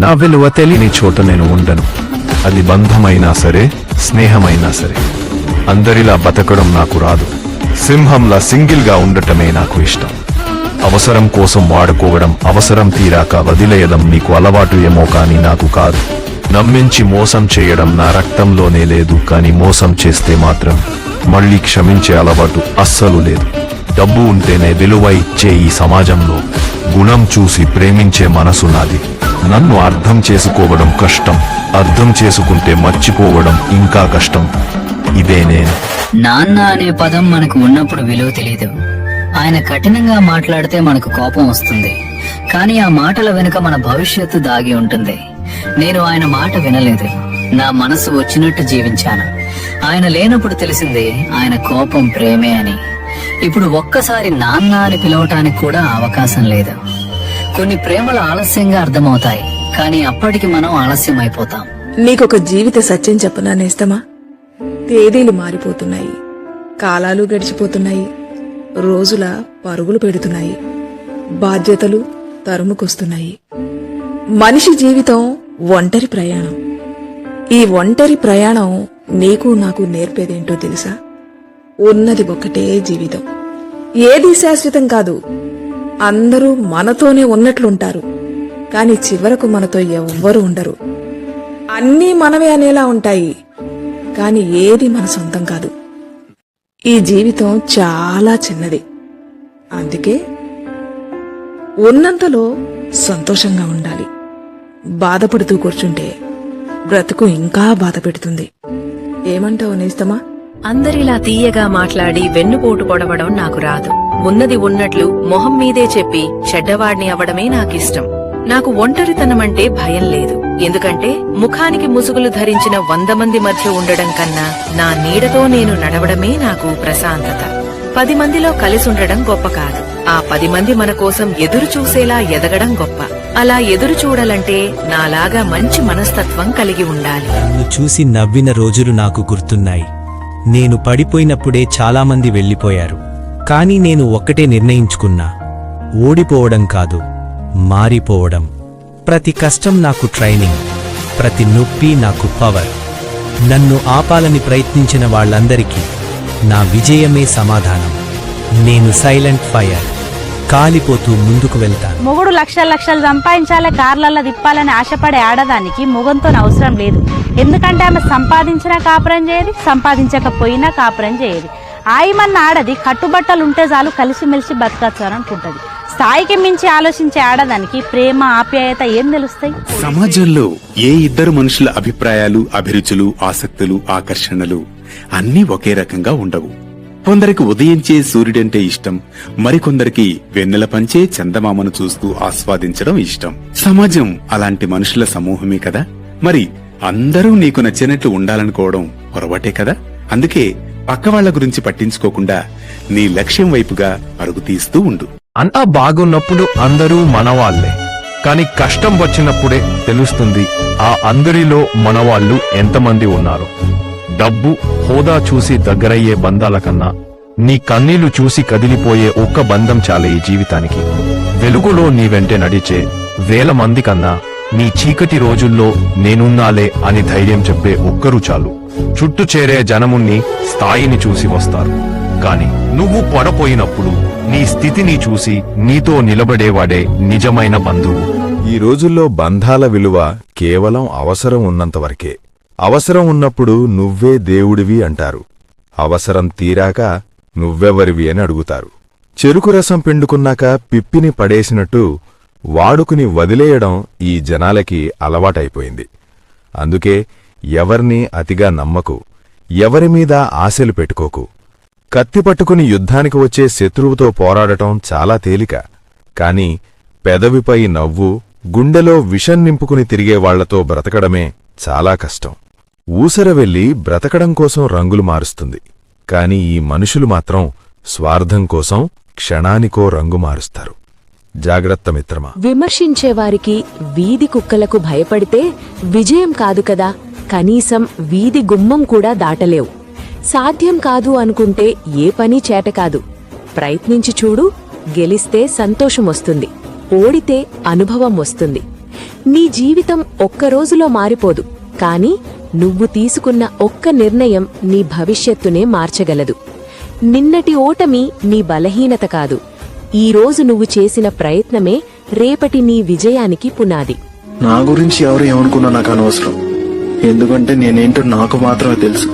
నా విలువ తెలియని చోట నేను ఉండను. అది బంధమైనా సరే, స్నేహమైనా సరే. అందరిలా బతకడం నాకు రాదు. సింహంలా సింగిల్గా ఉండటమే నాకు ఇష్టం. అవసరం కోసం వాడుకోవడం, అవసరం తీరాక వదిలేయడం నీకు అలవాటు ఏమో కానీ నాకు కాదు. నమ్మించి మోసం చేయడం నా రక్తంలోనే లేదు, కానీ మోసం చేస్తే మాత్రం మళ్ళీ క్షమించే అలవాటు అస్సలు లేదు. డబ్బు ఉంటేనే విలువ ఇచ్చే ఈ సమాజంలో గుణం చూసి ప్రేమించే మనసు నాది. నన్ను అర్థం చేసుకోవడం కష్టం, అర్థం చేసుకుంటే మర్చిపోవడం ఇంకా కష్టం. ఇదే నేను. నాన్న అనే పదం మనకు ఉన్నప్పుడు విలువ తెలియదు. ఆయన కఠినంగా మాట్లాడితే మనకు కోపం వస్తుంది, కానీ ఆ మాటల వెనుక మన భవిష్యత్తు దాగి ఉంటుంది. నేను ఆయన మాట వినలేదు, నా మనసు వచ్చినట్టు జీవించాను. ఆయన లేనప్పుడు తెలిసింది ఆయన కోపం ప్రేమే అని. ఇప్పుడు ఒక్కసారి నాన్న అని పిలవటానికి కూడా అవకాశం లేదు. కొన్ని ప్రేమలు ఆలస్యంగా అర్థమవుతాయి, కానీ అప్పటికి మనం ఆలస్యం అయిపోతాం. నీకొక జీవిత సత్యం చెప్పనా నేస్తమా? తేదీలు మారిపోతున్నాయి, కాలాలు గడిచిపోతున్నాయి, రోజుల పరుగులు పెడుతున్నాయి, బాధ్యతలు తరుముకొస్తున్నాయి. మనిషి జీవితం ఒంటరి ప్రయాణం. ఈ ఒంటరి ప్రయాణం నీకు నాకు నేర్పేదేంటో తెలుసా? ఉన్నది ఒక్కటే జీవితం. ఏదీ శాశ్వతం కాదు. అందరూ మనతోనే ఉన్నట్లుంటారు, కాని చివరకు మనతో ఎవ్వరూ ఉండరు. అన్నీ మనమే అనేలా ఉంటాయి, కాని ఏది మన సొంతం కాదు. ఈ జీవితం చాలా చిన్నది. అందుకే ఉన్నంతలో సంతోషంగా ఉండాలి. బాధపడుతూ కూర్చుంటే బ్రతుకు ఇంకా బాధ పెడుతుంది. ఏమంటావు నేస్తమా? అందరిలా తీయగా మాట్లాడి వెన్నుపోటు పొడవడం నాకు రాదు. ఉన్నది ఉన్నట్లు మొహం మీదే చెప్పి చెడ్డవాడిని అవడమే నాకిష్టం. నాకు ఒంటరితనమంటే భయం లేదు. ఎందుకంటే ముఖానికి ముసుగులు ధరించిన 100 మంది మధ్య ఉండడం కన్నా నా నీడతో నేను నడవడమే నాకు ప్రశాంతత. 10 మందిలో కలిసుండడం గొప్ప కాదు, ఆ 10 మంది మన కోసం ఎదురు చూసేలా ఎదగడం గొప్ప. అలా ఎదురు చూడాలంటే నాలాగా మంచి మనస్తత్వం కలిగి ఉండాలి. నన్ను చూసి నవ్విన రోజులు నాకు గుర్తున్నాయి. నేను పడిపోయినప్పుడే చాలామంది వెళ్లిపోయారు, కానీ నేను ఒక్కటే నిర్ణయించుకున్నా, ఓడిపోవడం కాదు, మారిపోవడం. ప్రతి కష్టం నాకు ట్రైనింగ్, ప్రతి నొప్పి నాకు పవర్. నన్ను ఆపాలని ప్రయత్నించిన వాళ్లందరికీ నా విజయమే సమాధానం. నేను సైలెంట్ ఫైర్, కాలిపోతూ ముందుకు వెళ్తాను. మొగుడు లక్షలు సంపాదించాలి, కార్లల్లో తిప్పాలని ఆశపడే ఆడదానికి మొగంతో అవసరం లేదు. ఎందుకంటే ఆమె సంపాదించినా కాపురం చేయదు, సంపాదించకపోయినా కాపురం చేయదు. ఆయమన్న ఆడది కట్టుబట్టలుంటే చాలు కలిసిమెలిసి బతకచ్చు అని అనుకుంటది. స్థాయికి మించి ఆలోచించే ఆడదానికి ప్రేమ, ఆప్యాయత ఏం తెలుస్తాయి? సమాజంలో ఏ ఇద్దరు మనుషుల అభిప్రాయాలు, అభిరుచులు, ఆసక్తులు, ఆకర్షణలు అన్నీ ఒకే రకంగా ఉండవు. కొందరికి ఉదయించే సూర్యుడంటే ఇష్టం, మరికొందరికి వెన్నెల పంచే చందమామను చూస్తూ ఆస్వాదించడం ఇష్టం. సమాజం అలాంటి మనుషుల సమూహమే కదా. మరి అందరూ నీకు నచ్చినట్లు ఉండాలనుకోవడం పొరపాటే కదా. అందుకే పక్కవాళ్ల గురించి పట్టించుకోకుండా నీ లక్ష్యం వైపుగా పరుగు తీస్తూ ఉండు. అంతా బాగున్నప్పుడు అందరూ మనవాళ్లే, కాని కష్టం వచ్చినప్పుడే తెలుస్తుంది ఆ అందరిలో మనవాళ్లు ఎంతమంది ఉన్నారు. డబ్బు, హోదా చూసి దగ్గరయ్యే బంధాల కన్నా నీ కన్నీళ్లు చూసి కదిలిపోయే ఒక్క బంధం చాలే ఈ జీవితానికి. వెలుగులో నీ వెంటే నడిచే 1000 మంది కన్నా నీ చీకటి రోజుల్లో నేనున్నాలే అని ధైర్యం చెప్పే ఒక్కరు చాలు. చుట్టూ చేరే జనముని స్థాయిని చూసి వస్తారు, కాని నువ్వు పడపోయినప్పుడు నీ స్థితిని చూసి నీతో నిలబడేవాడే నిజమైన బంధువు. ఈ రోజుల్లో బంధాల విలువ కేవలం అవసరం ఉన్నంతవరకే. అవసరం ఉన్నప్పుడు నువ్వే దేవుడివి అంటారు, అవసరం తీరాక నువ్వెవరివి అని అడుగుతారు. చెరుకు రసం పిండుకున్నాక పిప్పిని పడేసినట్టు వాడుకుని వదిలేయడం ఈ జనాలకి అలవాటైపోయింది. అందుకే ఎవర్నీ అతిగా నమ్మకు, ఎవరిమీద ఆశలు పెట్టుకోకు. కత్తి పట్టుకుని యుద్ధానికి వచ్చే శత్రువుతో పోరాడటం చాలా తేలిక, కాని పెదవిపై నవ్వు, గుండెలో విషం నింపుకుని తిరిగేవాళ్లతో బ్రతకడమే చాలా కష్టం. ఊసర వెళ్లి బ్రతకడం కోసం రంగులు మారుస్తుంది, కాని ఈ మనుషులు మాత్రం స్వార్థం కోసం క్షణానికో రంగు మారుస్తారు. జాగ్రత్త మిత్రమా. విమర్శించేవారికి వీధి కుక్కలకు భయపడితే విజయం కాదు కదా, కనీసం వీధి గుమ్మం కూడా దాటలేవు. సాధ్యం కాదు అనుకుంటే ఏ పని చేటకాదు. ప్రయత్నించి చూడు, గెలిస్తే సంతోషమొస్తుంది, ఓడితే అనుభవం వస్తుంది. నీ జీవితం ఒక్క రోజులో మారిపోదు, కాని నువ్వు తీసుకున్న ఒక్క నిర్ణయం నీ భవిష్యత్తునే మార్చగలదు. నిన్నటి ఓటమి నీ బలహీనత కాదు, ఈ రోజు నువ్వు చేసిన ప్రయత్నమే రేపటి నీ విజయానికి పునాది. నా గురించి ఎవరు ఏమనుకున్నా నాకు అనవసరం, ఎందుకంటే నేనేంటో నాకు మాత్రమే తెలుసు.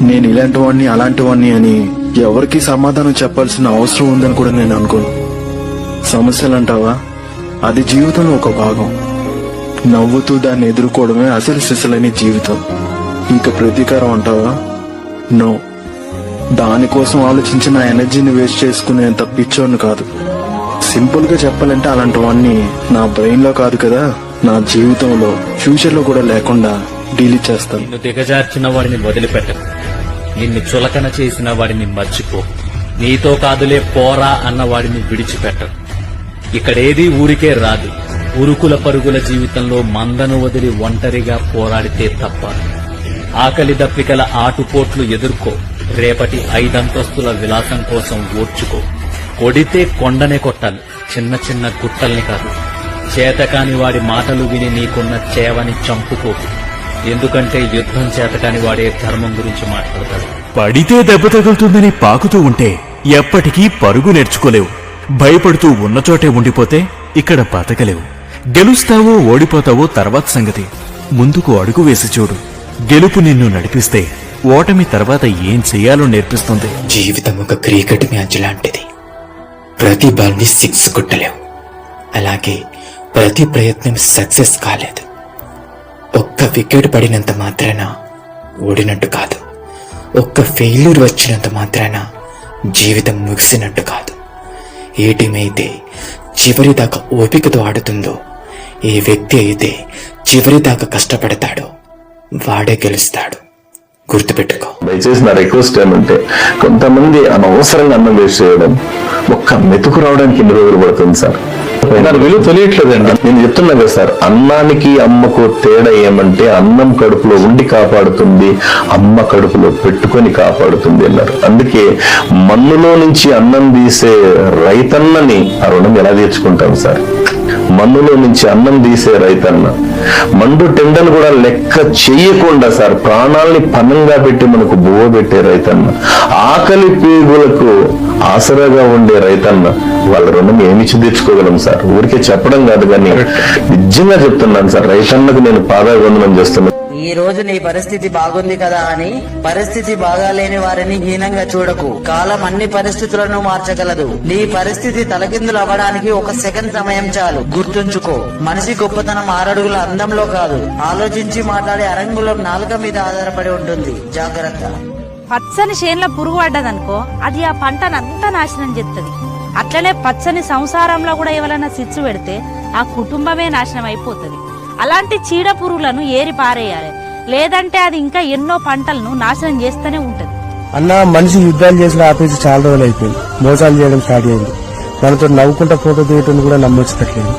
నేను ఇలాంటి వాణ్ణి అలాంటి వాణ్ణి అని ఎవరికి సమాధానం చెప్పాల్సిన అవసరం ఉందని కూడా నేను అనుకోను. సమస్యలంటావా, అది జీవితంలో ఒక భాగం. నవ్వుతూ దాన్ని ఎదుర్కోవడమే అసలు సిసలైన జీవితం. ఇంకా ప్రతీకారం అంటావా, నో. దానికోసం ఆలోచించి నా ఎనర్జీని వేస్ట్ చేసుకునేంత పిచ్చోని కాదు. సింపుల్ గా చెప్పాలంటే అలాంటి వాణ్ణి నా బ్రెయిన్ లో కాదు కదా, నా జీవితంలో ఫ్యూచర్ లో కూడా లేకుండా డీలీట్ చేస్తాను. నిన్ను దిగజార్చిన వాడిని వదిలిపెట్టకు, నిన్ను చులకన చేసిన వాడిని మర్చిపో, నీతో కాదులే పోరా అన్న వాడిని విడిచిపెట్టకు. ఇక్కడేదీ ఊరికే రాదు. ఉరుకుల పరుగుల జీవితంలో మందను వదిలి ఒంటరిగా పోరాడితే తప్ప. ఆకలి దప్పికల ఆటుపోట్లు ఎదుర్కో, రేపటి 5 అంతస్తుల విలాసం కోసం ఓర్చుకో. కొడితే కొండనే కొట్టాలి, చిన్న చిన్న గుట్టల్ని కాదు. చేతకాని వాడి మాటలు విని నీకున్న చేవని చంపుకోకు, ఎందుకంటే యుద్ధం చేతకాని వాడే ధర్మం గురించి మాట్లాడతాడు. పడితే దెబ్బ తగులుతుందని పాకుతూ ఉంటే ఎప్పటికీ పరుగు నేర్చుకోలేవు. భయపడుతూ ఉన్నచోటే ఉండిపోతే ఇక్కడ బతకలేవు. గెలుస్తావో ఓడిపోతావో తర్వాత సంగతి, ముందుకు అడుగు వేసి చూడు. గెలుపు నిన్ను నడిపిస్తే ఓటమి తర్వాత ఏం చెయ్యాలో నేర్పిస్తుంది. జీవితం ఒక క్రికెట్ మ్యాచ్ లాంటిది. ప్రతి బాల్ని 6 కొట్టలేవు, అలాగే ప్రతి ప్రయత్నం సక్సెస్ కాలేదు. ఒక్క వికెట్ పడినంత మాత్రాన ఓడినట్టు కాదు, ఒక్క ఫెయిల్యూర్ వచ్చినంత మాత్రాన జీవితం ముగిసినట్టు కాదు. ఏ టీం అయితే చివరిదాకా ఓపికతో ఆడుతుందో, ఏ వ్యక్తి అయితే చివరిదాకా కష్టపడతాడో వాడే గెలుస్తాడు. గుర్తుపెట్టుకో. దయచేసి నా రిక్వెస్ట్ ఏమంటే, కొంతమంది అనవసరంగా అన్నం వేస్ట్ చేయడం, ఒక్క మెతుకు రావడానికి ఎన్ని రోజులు పడుతుంది సార్? నాకు విలువ తెలియట్లేదండి. నేను చెప్తున్నా కదా సార్, అన్నానికి అమ్మకు తేడా ఏమంటే, అన్నం కడుపులో ఉండి కాపాడుతుంది, అమ్మ కడుపులో పెట్టుకొని కాపాడుతుంది అన్నారు. అందుకే మన్నులో నుంచి అన్నం తీసే రైతన్నని ఆ రుణం ఎలా తీర్చుకుంటాం సార్? మన్నులో నుంచి అన్నం తీసే రైతన్న, మండు టెండను కూడా లెక్క చెయ్యకుండా సార్ ప్రాణాలని పన్నంగా పెట్టి మనకు బువ్వ పెట్టే రైతన్న, ఆకలి పీగులకు ఆసరాగా ఉండే రైతన్న, వాళ్ళ రుణం ఏమిచ్చి తీర్చుకోగలం సార్? ఊరికే చెప్పడం కాదు కానీ నిజంగా చెప్తున్నాను సార్, రైతన్నకు నేను పాదాభివందనం చేస్తున్నాను. ఈ రోజు నీ పరిస్థితి బాగుంది కదా అని పరిస్థితి బాగాలేని వారిని హీనంగా చూడకు. కాలం అన్ని పరిస్థితులను మార్చగలదు. నీ పరిస్థితి తలకిందులు అవ్వడానికి 1 సెకండ్ సమయం చాలు. గుర్తుంచుకో, మనిషి గొప్పతనం 6 అడుగుల అందంలో కాదు, ఆలోచించి మాట్లాడే అరంగులం నాలుక మీద ఆధారపడి ఉంటుంది. జాగ్రత్త. పచ్చని చేన్ల పురుగు పడ్డదనుకో, అది ఆ పంటనంతా నాశనం చేస్తుంది. అట్లనే పచ్చని సంసారంలో కూడా ఎవరైనా సిచ్చు పెడితే ఆ కుటుంబమే నాశనం అయిపోతుంది. అలాంటి చీడ పురుగులను ఏరి పారేయాలి, లేదంటే అది ఇంకా ఎన్నో పంటలను నాశనం చేస్తూనే ఉంటది. అన్న, మనిషి యుద్ధాలు చేసిన ఆపేసి చాలా రోజులు అయిపోయింది. మోసాలు చేయడం స్టార్ట్ అయింది. మనతో నవ్వుకుంటా ఫోటో తీయటం కూడా నమ్మొచ్చట్లేదు.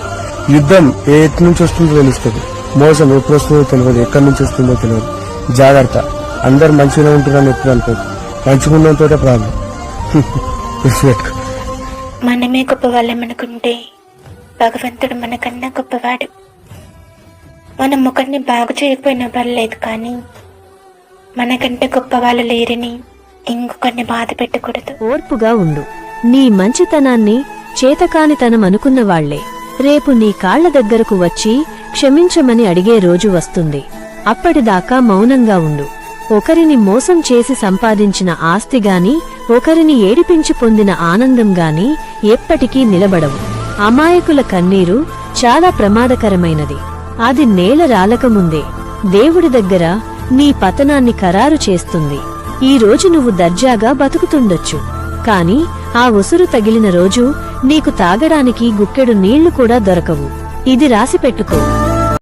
యుద్ధం ఏ ఎటు నుంచి వస్తుందో తెలుస్తుంది, మోసం ఎప్పుడు వస్తుందో తెలియదు, ఎక్కడి నుంచి వస్తుందో తెలియదు. జాగ్రత్త. అందరు మంచిగా ఉంటున్నారని ఎప్పుడు అనుకోదు, మంచిగా ఉన్నతోటే ప్రాబ్లం. మనమే గొప్పవాళ్ళమనుకుంటే భగవంతుడు మనకన్నా గొప్పవాడు. మనం ఒకరిని బాగు చేయకపోయినా పర్లేదు, కానీ మనకంటే గొప్పవాళ్ళు లేరని ఇంకొకరిని బాధ పెట్టకూడదు. ఓర్పుగా ఉండు. నీ మంచితనాన్ని చేతకానితనం అనుకున్న వాళ్లే రేపు నీ కాళ్ల దగ్గరకు వచ్చి క్షమించమని అడిగే రోజు వస్తుంది. అప్పటిదాకా మౌనంగా ఉండు. ఒకరిని మోసం చేసి సంపాదించిన ఆస్తిగాని, ఒకరిని ఏడిపించి పొందిన ఆనందంగాని ఎప్పటికీ నిలబడవు. అమాయకుల కన్నీరు చాలా ప్రమాదకరమైనది. అది నేల రాలకముందే దేవుడి దగ్గర నీ పతనాన్ని ఖరారు చేస్తుంది. ఈ రోజు నువ్వు దర్జాగా బతుకుతుండొచ్చు, కాని ఆ ఉసురు తగిలిన రోజు నీకు తాగడానికి గుక్కెడు నీళ్లు కూడా దొరకవు. ఇది రాసిపెట్టుకో.